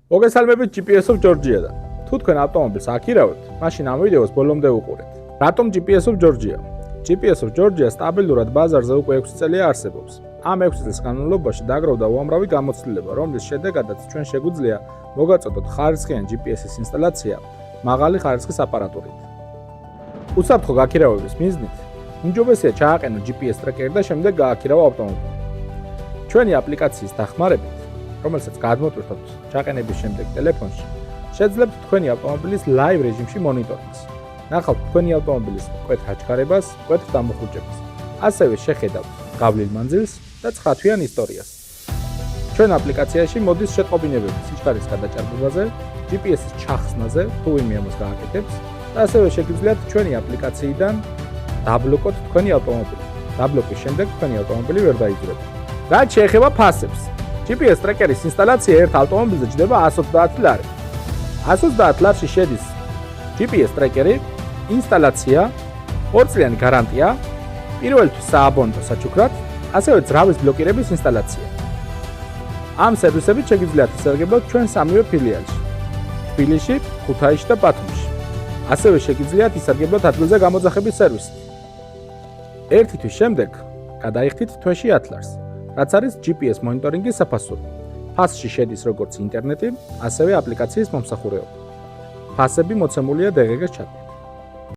მოგესალმებით GPS of Georgia-დან. თუ თქვენ ავტომობილს აქირავებთ, მაშინ ამ ვიდეოს ბოლომდე უყურეთ. რატომ GPS of Georgia? GPS of Georgia სტაბილურად ბაზარზე უკვე 6 წელია არსებობს. ამ 6 წლის განმავლობაში დაგროვდა უამრავი გამოცდილება, რომლის შედეგადაც ჩვენ შეგვიძლია მოგაწოდოთ ხარისხიან GPS-ის ინსტალაცია მაღალი ხარისხის აპარატურით. უსაფრთხო გაქირავების მიზნით უმჯობესია ჩააყენოთ GPS ტრეკერი და შემდეგ გააქირავო ავტომობილი. ჩვენი აპლიკაციის დახმარებით, რომელსაც გადმოვტვირთოთ ჩაყენების შემდეგ ტელეფონში, შეძლებთ თქვენი ავტომობილის live რეჟიმში მონიტორინგს. ნახავთ თქვენი ავტომობილის მკვეთ გაჩქარებას, მკვეთ დამუხრუჭებას. ასევე შეხედავთ გავლილ მანძილს და 9 თვიან ისტორიას. ჩვენ აპლიკაციაში მოდის შეტყობინებები სიჩქარის გადაჭარბებაზე, GPS-ის ჩახსნაზე, თუ ვინმე ამას გააკეთებს, და ასევე შეგიძლიათ ჩვენი აპლიკაციიდან დაბლოკოთ თქვენი ავტომობილი. დაბლოკის შემდეგ თქვენი ავტომობილი ვერ დაიძვრება. რაც შეეხება ფასებს, GPS ტრეკერის ინსტალაცია ერთ ავტომობილზე ჯდება 130 ლარი. 130 ლარში შედის GPS ტრეკერი, ინსტალაცია, 2 წლიანი გარანტია, პირველთვის სააბონეტო საჩუქრად, ასევე ძრავის ბლოკირების ინსტალაცია. ამ სერვისებით შეგიძლიათ ისარგებლოთ ჩვენ სამივე ფილიალში: თბილისში, ქუთაისში და ბათუმში. ასევე შეგიძლიათ ისარგებლოთ ადგილზე გამოძახების სერვისით. ერთი თვის შემდეგ გადაიხდით თვეში 10 ლარს, რაც არის GPS მონიტორინგის საფასური. ფასში შედის როგორც ინტერნეტი, ასევე აპლიკაციის მომსახურება. ფასები მოცემულია DGG-ს ჩატში.